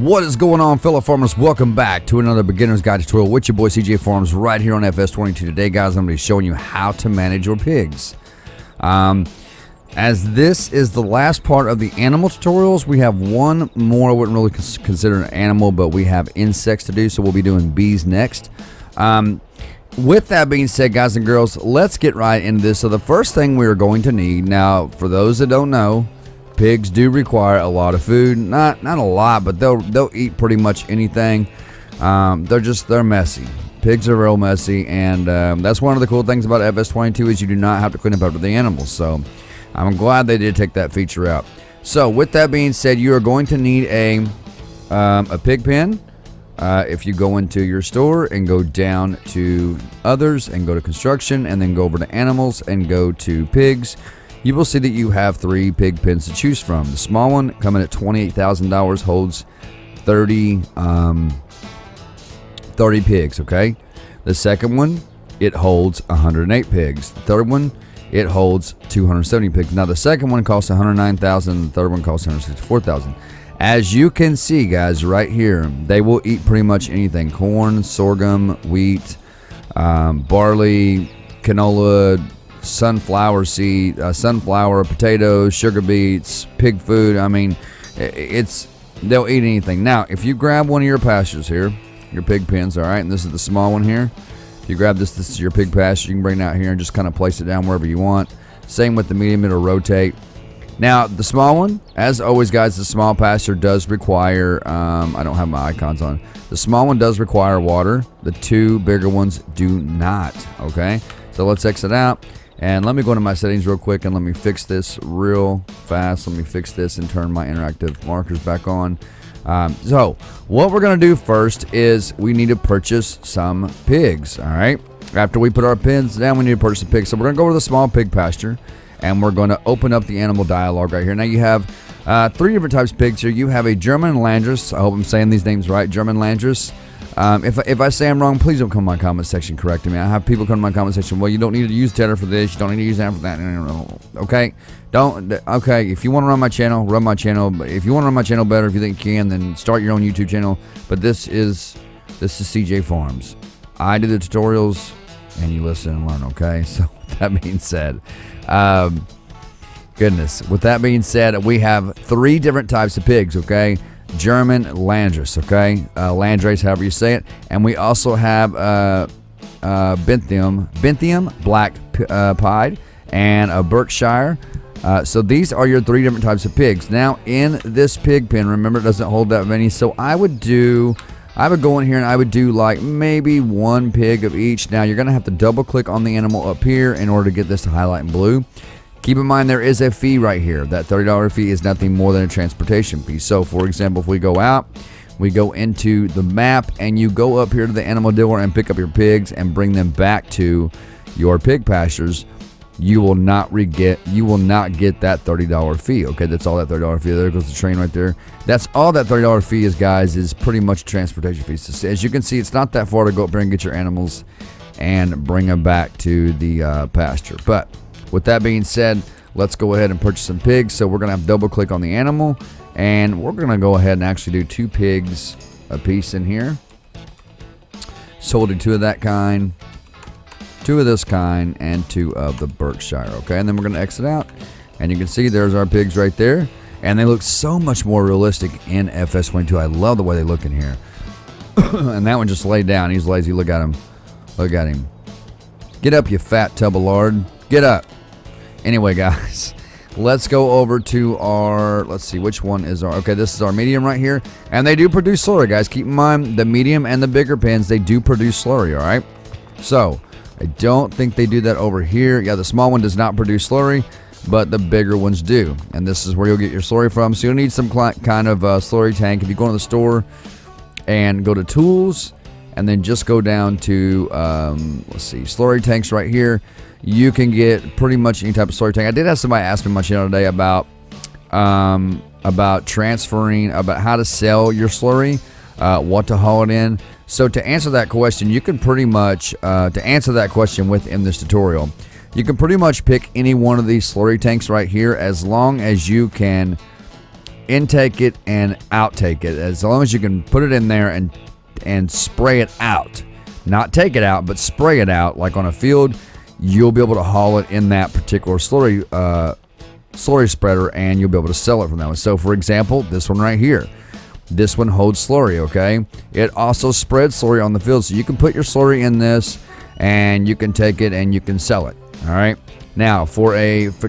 What is going on, fellow farmers? Welcome back to another beginner's guide tutorial with your boy CJ Farms right here on FS22. Today, guys, I'm going to be showing you how to manage your pigs. As this is the last part of the animal tutorials, we have one more. I wouldn't really consider an animal, but we have insects to do, so we'll be doing bees next. With that being said, guys and girls, let's get right into this. So the first thing we are going to need, now for those that don't know, pigs do require a lot of food. Not a lot, but they'll eat pretty much anything. They're messy. Pigs are real messy, and that's one of the cool things about FS22 is you do not have to clean up after the animals. So I'm glad they did take that feature out. So with that being said, you are going to need a pig pen. If you go into your store and go down to others and go to construction and then go over to animals and go to pigs, you will see that you have 3 pig pens to choose from. The small one, coming at $28,000, holds 30 pigs, okay? The second one, it holds 108 pigs. The third one, it holds 270 pigs. Now, the second one costs $109,000, the third one costs $164,000. As you can see, guys, right here, they will eat pretty much anything. Corn, sorghum, wheat, barley, canola, sunflower seed, sunflower, potatoes, sugar beets, pig food. I mean, they'll eat anything. Now, if you grab one of your pastures here, your pig pens, all right, and this is the small one here. If you grab this is your pig pasture. You can bring it out here and just kind of place it down wherever you want. Same with the medium, it'll rotate. Now, the small one, as always, guys, the small pasture does require, I don't have my icons on. The small one does require water. The 2 bigger ones do not, okay? So let's exit out. And let me go into my settings real quick and let me fix this real fast. Let me fix this and turn my interactive markers back on. So what we're going to do first is we need to purchase some pigs, all right? After we put our pens down, we need to purchase some pigs. So we're going to go over to the small pig pasture, and we're going to open up the animal dialogue right here. Now you have 3 different types of pigs here. You have a German Landress. I hope I'm saying these names right. German Landress. If I say I'm wrong, please don't come in my comment section correcting me. I have people come in my comment section. Well, you don't need to use Tedder for this. You don't need to use that for that. Okay, okay. If you want to run my channel, run my channel. But if you want to run my channel better, if you think you can, then start your own YouTube channel. But this is CJ Farms. I do the tutorials, and you listen and learn. Okay. So with that being said, goodness. With that being said, we have 3 different types of pigs. Okay. German Landress, okay? Landrace, however you say it. And we also have Benthium Black Pied, and a Berkshire. So these are your 3 different types of pigs. Now, in this pig pen, remember, it doesn't hold that many. So I would go in here and I would do like maybe 1 pig of each. Now, you're going to have to double click on the animal up here in order to get this to highlight in blue. Keep in mind, there is a fee right here. That $30 fee is nothing more than a transportation fee. So, for example, if we go out, we go into the map, and you go up here to the animal dealer and pick up your pigs and bring them back to your pig pastures, you will not get that $30 fee. Okay, that's all that $30 fee. There goes the train right there. That's all that $30 fee is, guys, is pretty much a transportation fee. So, as you can see, it's not that far to go up there and get your animals and bring them back to the pasture. But with that being said, let's go ahead and purchase some pigs. So we're going to have double click on the animal, and we're going to go ahead and actually do 2 pigs a piece in here. So we'll do 2 of that kind, 2 of this kind, and 2 of the Berkshire. Okay, and then we're going to exit out, and you can see there's our pigs right there, and they look so much more realistic in FS22. I love the way they look in here. And that one just laid down. He's lazy. Look at him. Look at him. Get up, you fat tub of lard. Get up. Anyway, guys, let's go over to our, let's see, which one is our, okay, this is our medium right here, and they do produce slurry, guys. Keep in mind, the medium and the bigger pens, they do produce slurry, all right? So, I don't think they do that over here. Yeah, the small one does not produce slurry, but the bigger ones do, and this is where you'll get your slurry from. So, you'll need some kind of slurry tank. If you go to the store and go to tools, and then just go down to, let's see, slurry tanks right here. You can get pretty much any type of slurry tank. I did have somebody ask me on my channel today about transferring, about how to sell your slurry, what to haul it in. So to answer that question, you can pretty much, to answer that question within this tutorial, you can pretty much pick any one of these slurry tanks right here, as long as you can intake it and outtake it. As long as you can put it in there and spray it out, not take it out, but spray it out like on a field, you'll be able to haul it in that particular slurry spreader, and you'll be able to sell it from that one. So for example, this one right here, this one holds slurry. Okay, it also spreads slurry on the field, so you can put your slurry in this and you can take it and you can sell it. All right, now for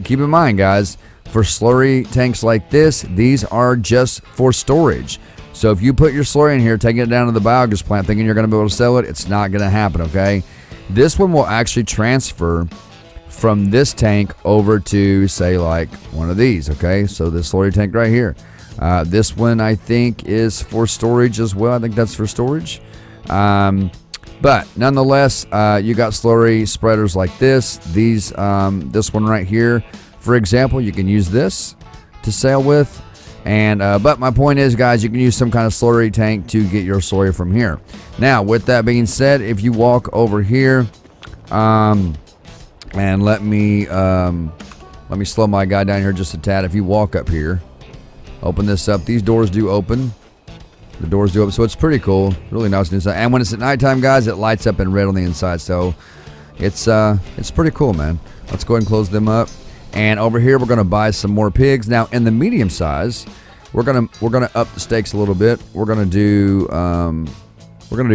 keep in mind, guys, for slurry tanks like this, these are just for storage. So if you put your slurry in here, taking it down to the biogas plant thinking you're going to be able to sell it, it's not going to happen. Okay, this one will actually transfer from this tank over to, say, like one of these. Okay, so this slurry tank right here, this one I think is for storage as well. I think that's for storage, but nonetheless, you got slurry spreaders like this. This one right here, for example, you can use this to sail with. And but my point is, guys, you can use some kind of slurry tank to get your slurry from here. Now, with that being said, if you walk over here, and let me slow my guy down here just a tad. If you walk up here, open this up. These doors do open. The doors do open, so it's pretty cool. Really nice inside. And when it's at nighttime, guys, it lights up in red on the inside. So it's pretty cool, man. Let's go ahead and close them up. And over here, we're gonna buy some more pigs. Now, in the medium size, we're gonna up the stakes a little bit. We're gonna do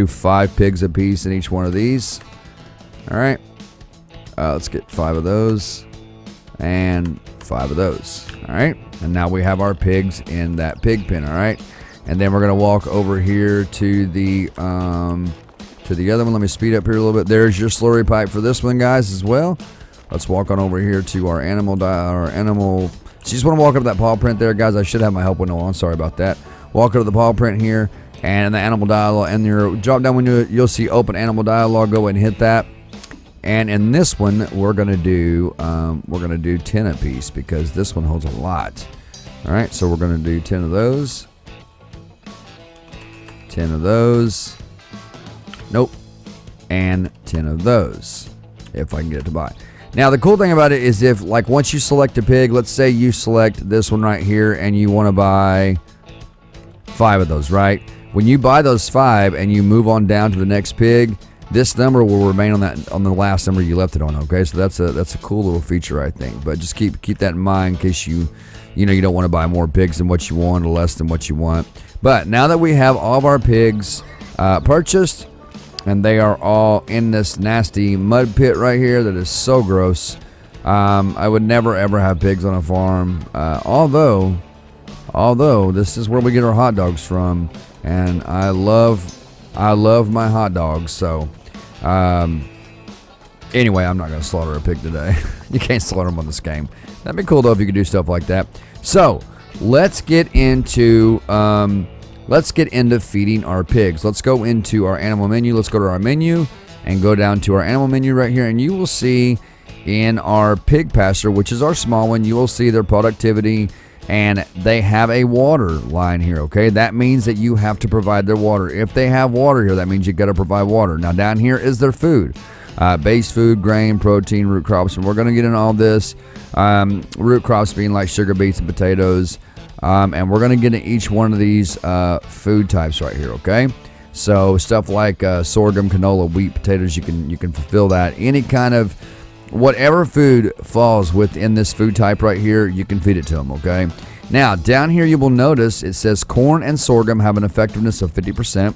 5 pigs a piece in each one of these. All right. Let's get 5 of those and 5 of those. All right. And now we have our pigs in that pig pen. All right. And then we're gonna walk over here to the other one. Let me speed up here a little bit. There's your slurry pipe for this one, guys, as well. Let's walk on over here to our animal. So you just want to walk up to that paw print there, guys. I should have my help window on. Sorry about that. Walk up to the paw print here, and in the animal dialog, and your drop down window, you'll see open animal dialog. Go ahead and hit that. And in this one, we're gonna do 10 a piece because this one holds a lot. All right, so we're gonna do 10 of those. 10 of those. Nope. And 10 of those, if I can get it to buy. Now, the cool thing about it is if, like, once you select a pig, let's say you select this one right here and you want to buy 5 of those, right? When you buy those 5 and you move on down to the next pig, this number will remain on the last number you left it on. Okay, so that's a cool little feature, I think. But just keep that in mind in case you don't want to buy more pigs than what you want or less than what you want. But now that we have all of our pigs purchased, and they are all in this nasty mud pit right here that is so gross. I would never ever have pigs on a farm. Although this is where we get our hot dogs from, and I love my hot dogs. So anyway, I'm not gonna slaughter a pig today. You can't slaughter them on this game. That'd be cool though if you could do stuff like that. So let's get into feeding our pigs. Let's go into our animal menu. Let's go to our menu and go down to our animal menu right here, and you will see in our pig pasture, which is our small one, you will see their productivity, and they have a water line here. Okay, that means that you have to provide their water. If they have water here, that means you got to provide water. Now down here is their food, base food, grain, protein, root crops, and we're going to get in all this. Root crops being like sugar beets and potatoes. And we're going to get into each one of these food types right here, okay? So stuff like sorghum, canola, wheat, potatoes, you can fulfill that. Any kind of whatever food falls within this food type right here, you can feed it to them, okay? Now, down here you will notice it says corn and sorghum have an effectiveness of 50%.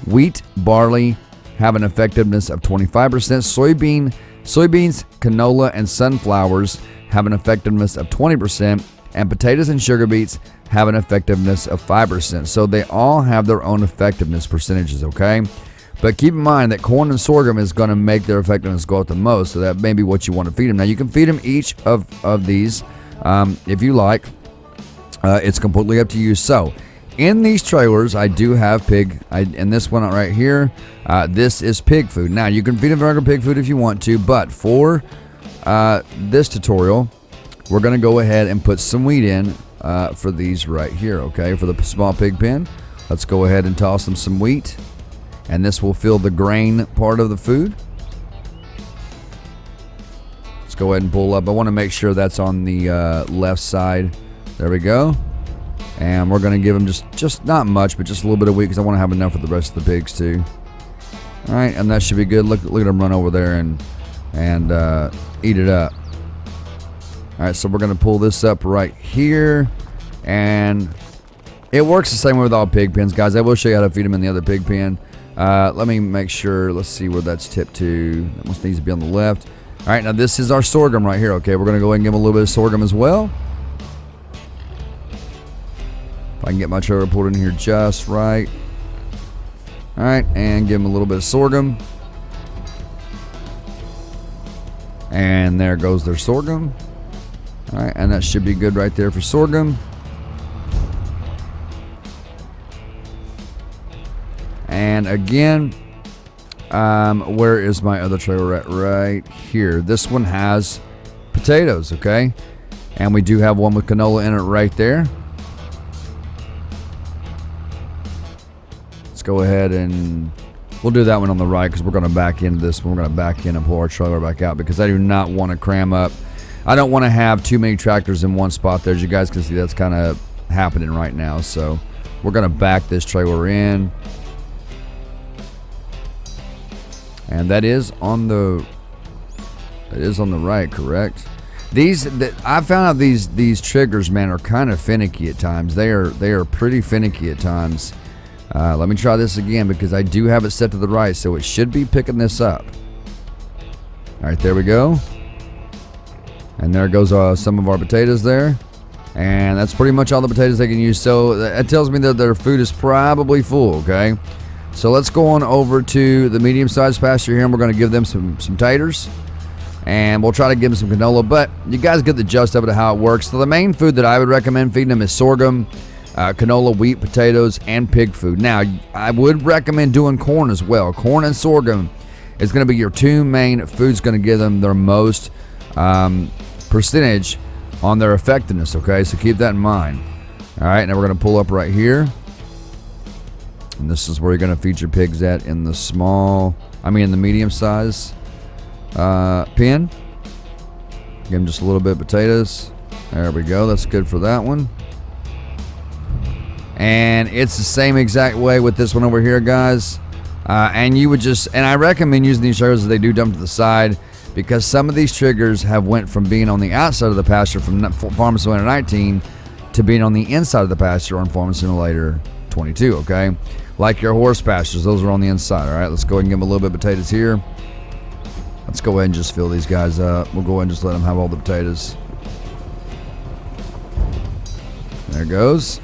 Wheat, barley have an effectiveness of 25%. Soybeans, canola, and sunflowers have an effectiveness of 20%. And potatoes and sugar beets have an effectiveness of 5%. So they all have their own effectiveness percentages, okay? But keep in mind that corn and sorghum is going to make their effectiveness go up the most. So that may be what you want to feed them. Now, you can feed them each of these if you like. It's completely up to you. So in these trailers, I do have pig. And this one right here, this is pig food. Now, you can feed them regular pig food if you want to. But for this tutorial, we're going to go ahead and put some wheat in for these right here, okay? For the small pig pen, let's go ahead and toss them some wheat, and this will fill the grain part of the food. Let's go ahead and pull up. I want to make sure that's on the left side. There we go. And we're going to give them just not much, but just a little bit of wheat because I want to have enough for the rest of the pigs too. All right, and that should be good. Look at them run over there and eat it up. All right, so we're going to pull this up right here. And it works the same way with all pig pens, guys. I will show you how to feed them in the other pig pen. Let me make sure. Let's see where that's tipped to. That must needs to be on the left. All right, now this is our sorghum right here. Okay, we're going to go ahead and give them a little bit of sorghum as well. If I can get my trailer pulled in here just right. All right, and give them a little bit of sorghum. And there goes their sorghum. All right, and that should be good right there for sorghum. And again, where is my other trailer at? Right here. This one has potatoes, okay? And we do have one with canola in it right there. Let's go ahead and we'll do that one on the right because we're going to back into this one. We're going to back in and pull our trailer back out because I do not want to cram up. I don't want to have too many tractors in one spot there. As you guys can see, that's kind of happening right now. So we're going to back this trailer in. And that is on the right, correct? I found out these triggers, man, are kind of finicky at times. They are pretty finicky at times. Let me try this again because I do have it set to the right, so it should be picking this up. All right, there we go. And there goes some of our potatoes there. And that's pretty much all the potatoes they can use. So that tells me that their food is probably full, okay? So let's go on over to the medium-sized pasture here, and we're going to give them some taters. And we'll try to give them some canola, but you guys get the gist of it, how it works. So the main food that I would recommend feeding them is sorghum, canola, wheat, potatoes, and pig food. Now, I would recommend doing corn as well. Corn and sorghum is going to be your two main foods, going to give them their most percentage on their effectiveness, okay? So keep that in mind. All right, now we're going to pull up right here. And this is where you're going to feed your pigs at in the medium size pen. Give them just a little bit of potatoes. There we go. That's good for that one. And it's the same exact way with this one over here, guys. And you would and I recommend using these triggers as they do dump to the side because some of these triggers have went from being on the outside of the pasture from Farming Simulator 19 to being on the inside of the pasture on Farming Simulator 22, okay? Like your horse pastures, those are on the inside. All right, let's go ahead and give them a little bit of potatoes here. Let's go ahead and just fill these guys up. We'll go ahead and just let them have all the potatoes. There it goes.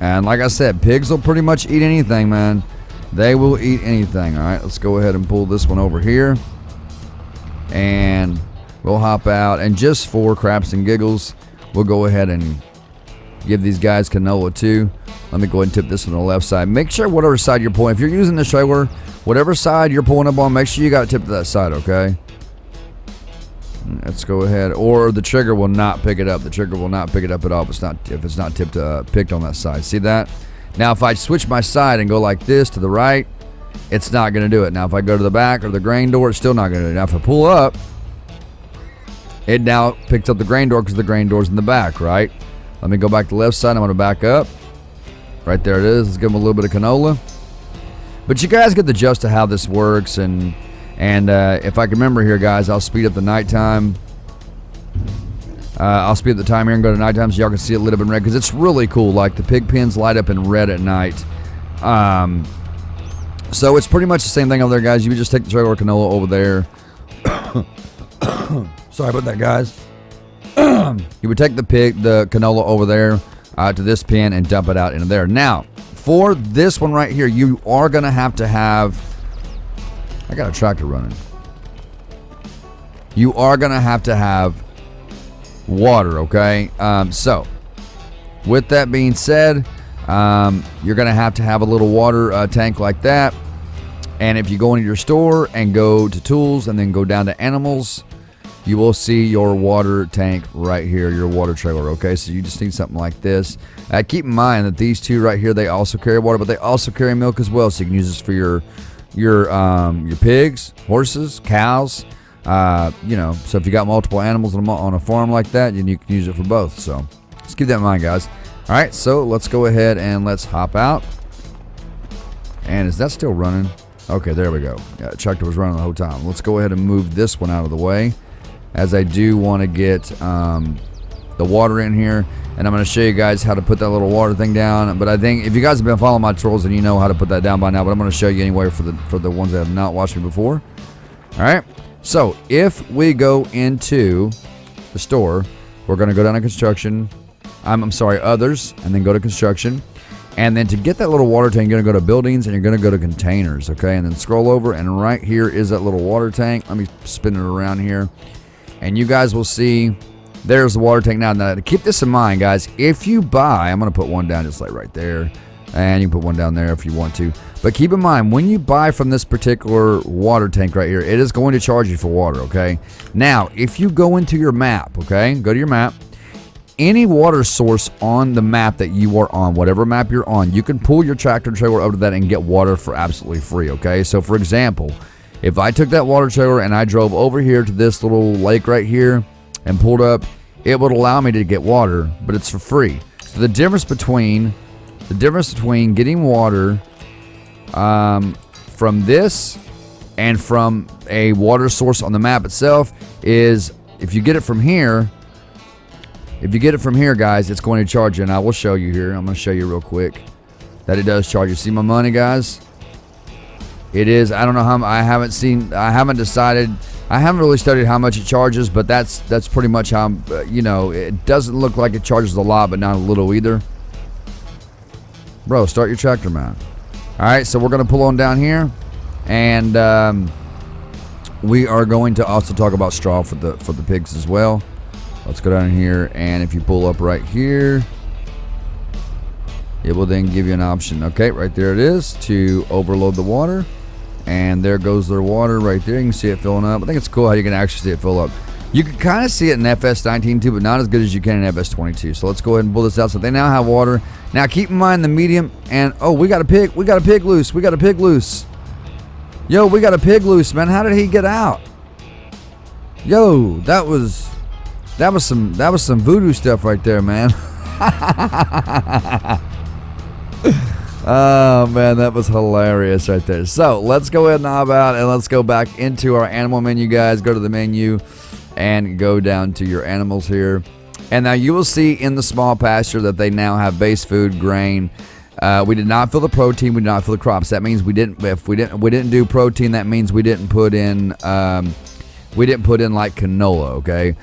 And like I said, pigs will pretty much eat anything, man. They will eat anything. All right, let's go ahead and pull this one over here. And we'll hop out. And just for craps and giggles, we'll go ahead and give these guys canola too. Let me go ahead and tip this on the left side. Make sure whatever side you're pulling, if you're using this trailer, whatever side you're pulling up on, make sure you got it tipped to that side, okay? Let's go ahead. Or the trigger will not pick it up. The trigger will not pick it up at all if it's not picked on that side. See that? Now, if I switch my side and go like this to the right, it's not going to do it. Now, if I go to the back or the grain door, it's still not going to do it. Now, if I pull up, it now picks up the grain door because the grain door's in the back, right? Let me go back to the left side. I'm going to back up. Right there it is. Let's give them a little bit of canola. But you guys get the gist of how this works. And if I can remember here, guys, I'll speed up the nighttime. I'll speed up the time here and go to nighttime so y'all can see it lit up in red because it's really cool. Like the pig pens light up in red at night. So it's pretty much the same thing over there, guys. You would just take the trailer canola over there. Sorry about that, guys. You would take the canola over there to this pen and dump it out into there. Now, for this one right here, you are going to have I got a tractor running. You are going to have water, okay? So, with that being said, you're going to have a little water tank like that. And if you go into your store and go to tools and then go down to animals, you will see your water tank right here, your water trailer, okay? So you just need something like this. Keep in mind that these two right here, they also carry water, but they also carry milk as well. So you can use this for your pigs, horses, cows, so if you got multiple animals on a farm like that, you can use it for both. So just keep that in mind, guys. All right, so let's go ahead and let's hop out. And is that still running? Okay, there we go. Yeah, tractor was running the whole time. Let's go ahead and move this one out of the way, as I do want to get the water in here. And I'm going to show you guys how to put that little water thing down. But I think if you guys have been following my tutorials, then you know how to put that down by now. But I'm going to show you anyway for the ones that have not watched me before. All right. So if we go into the store, we're going to go down to construction. I'm sorry, others, and then go to construction. And then to get that little water tank, you're going to go to buildings and you're going to go to containers, okay? And then scroll over, and right here is that little water tank. Let me spin it around here. And you guys will see there's the water tank. Now, to keep this in mind, guys, if you buy, I'm going to put one down just like right there. And you can put one down there if you want to. But keep in mind, when you buy from this particular water tank right here, it is going to charge you for water, okay? Now, if you go into your map, okay? Go to your map. Any water source on the map that you are on, whatever map you're on, you can pull your tractor trailer over to that and get water for absolutely free, okay? So, for example, if I took that water trailer and I drove over here to this little lake right here and pulled up, it would allow me to get water, but it's for free. So the difference between getting water from this and from a water source on the map itself is if you get it from here. If you get it from here, guys, it's going to charge you, and I will show you here. I'm going to show you real quick that it does charge you. See my money, guys? It is. I don't know how. I haven't decided. I haven't really studied how much it charges, but that's pretty much how. It doesn't look like it charges a lot, but not a little either. Bro, start your tractor, man. All right, so we're going to pull on down here, and we are going to also talk about straw for the pigs as well. Let's go down here, and if you pull up right here, it will then give you an option. Okay, right there it is, to overload the water. And there goes their water right there. You can see it filling up. I think it's cool how you can actually see it fill up. You can kind of see it in FS19 too, but not as good as you can in FS22. So let's go ahead and pull this out. So they now have water. Now keep in mind the medium, and oh, we got a pig. We got a pig loose. We got a pig loose. Yo, we got a pig loose, man. How did he get out? Yo, that was some voodoo stuff right there, man. Oh man, that was hilarious right there. So let's go ahead and hop out, and let's go back into our animal menu, guys. Go to the menu and go down to your animals here, and now you will see in the small pasture that they now have base food, grain. We did not fill the protein. We did not fill the crops. That means we didn't do protein. That means we didn't put in like canola. Okay.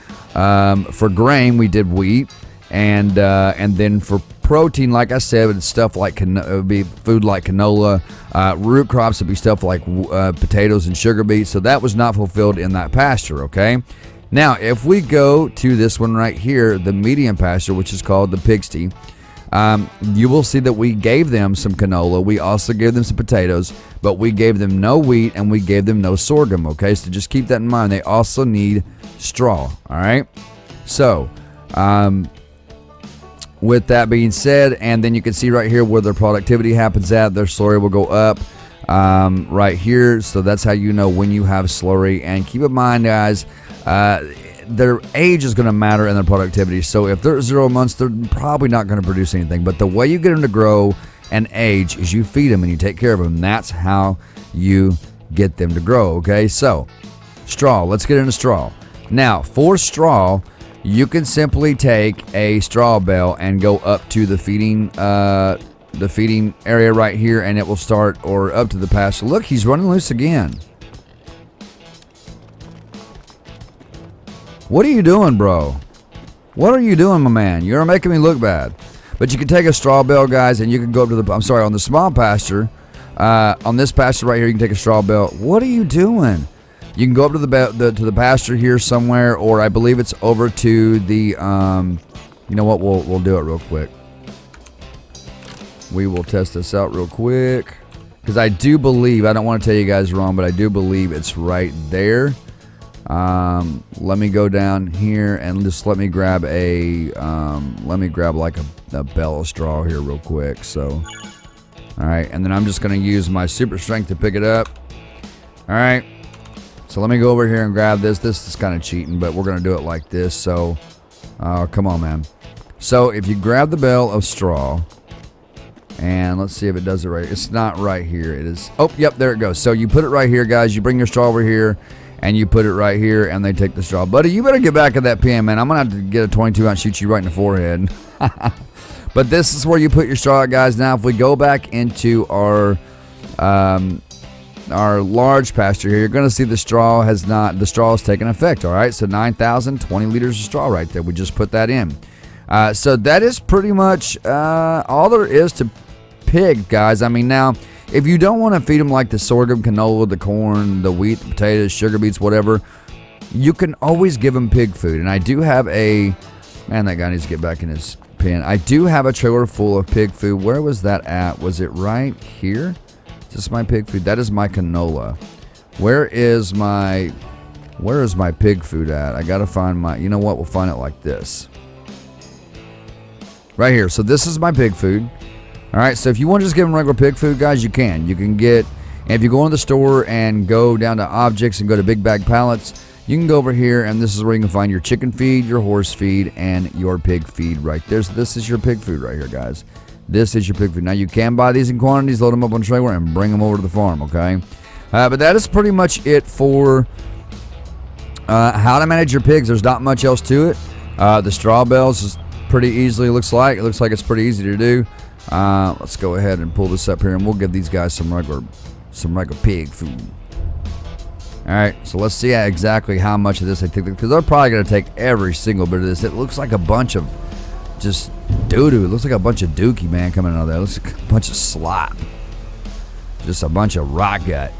For grain, we did wheat, and then for protein, like I said, it's stuff like it would be food like canola. Root crops would be stuff like potatoes and sugar beets. So that was not fulfilled in that pasture. Okay. Now, if we go to this one right here, the medium pasture, which is called the pigsty, you will see that we gave them some canola. We also gave them some potatoes, but we gave them no wheat and we gave them no sorghum. Okay, so just keep that in mind. They also need straw. All right. So, with that being said, and then you can see right here where their productivity happens at. Their slurry will go up right here. So that's how you know when you have slurry. And keep in mind, guys, their age is going to matter in their productivity. So if they're 0 months, they're probably not going to produce anything. But the way you get them to grow and age is you feed them and you take care of them. That's how you get them to grow. Okay, so straw. Let's get into straw. Now, for straw, you can simply take a straw bale and go up to the feeding area right here, and it will start, or up to the pasture. Look, he's running loose again. What are you doing, bro? What are you doing, my man? You're making me look bad. But you can take a straw bale, guys, and you can go up to the, on the small pasture, on this pasture right here, you can take a straw bale. What are you doing? You can go up to the pasture here somewhere, or I believe it's over to the, you know what, we'll do it real quick. We will test this out real quick, because I do believe, I don't want to tell you guys wrong, but I do believe it's right there. Let me go down here and just let me grab like a bale of straw here real quick. So, all right, and then I'm just going to use my super strength to pick it up. All right, so let me go over here and grab this. This is kind of cheating, but we're going to do it like this. So, come on, man. So if you grab the bale of straw, and let's see if it does it right. It's not right here. It is. Oh, yep, there it goes. So you put it right here, guys. You bring your straw over here, and you put it right here, and they take the straw. Buddy, you better get back at that pen, man. I'm going to have to get a 22 out and shoot you right in the forehead. But this is where you put your straw out, guys. Now, if we go back into our large pasture here, you're going to see the straw has taken effect, all right? So 9,000, 20 liters of straw right there. We just put that in. So that is pretty much all there is to pig, guys. I mean, now, if you don't want to feed them like the sorghum, canola, the corn, the wheat, the potatoes, sugar beets, whatever, you can always give them pig food. And I do have man, that guy needs to get back in his pen. I do have a trailer full of pig food. Where was that at? Was it right here? Is this my pig food? That is my canola. Where is my pig food at? I got to find you know what? We'll find it like this. Right here. So this is my pig food. All right, so if you want to just give them regular pig food, guys, you can. You can get, and if you go into the store and go down to objects and go to big bag pallets, you can go over here, and this is where you can find your chicken feed, your horse feed, and your pig feed right there. So this is your pig food right here, guys. This is your pig food. Now, you can buy these in quantities, load them up on a trailer, and bring them over to the farm, okay? But that is pretty much it for how to manage your pigs. There's not much else to it. The straw bales is pretty easily, it looks like it's pretty easy to do. Let's go ahead and pull this up here, and we'll give these guys some regular pig food. All right, so let's see exactly how much of this they take, because they're probably going to take every single bit of this. It looks like a bunch of just doo-doo. It looks like a bunch of dookie, man, coming out of there. It looks like a bunch of slop. Just a bunch of rock gut.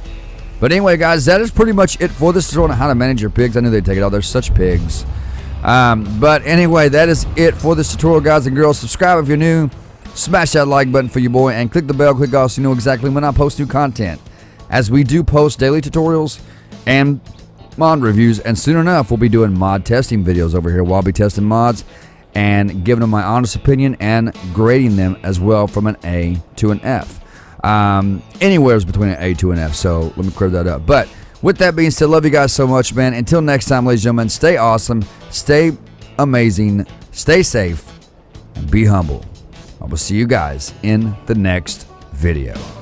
But anyway, guys, that is pretty much it for this tutorial on how to manage your pigs. I knew they'd take it out. They're such pigs. But anyway, that is it for this tutorial, guys and girls. Subscribe if you're new. Smash that like button for your boy, and click the bell, click off so you know exactly when I post new content, as we do post daily tutorials and mod reviews, and soon enough we'll be doing mod testing videos over here, where I'll be testing mods and giving them my honest opinion and grading them as well from an A to an F. Anywhere's between an A to an F, so let me clear that up. But with that being said, love you guys so much, man. Until next time, ladies and gentlemen, stay awesome, stay amazing, stay safe, and be humble. I will see you guys in the next video.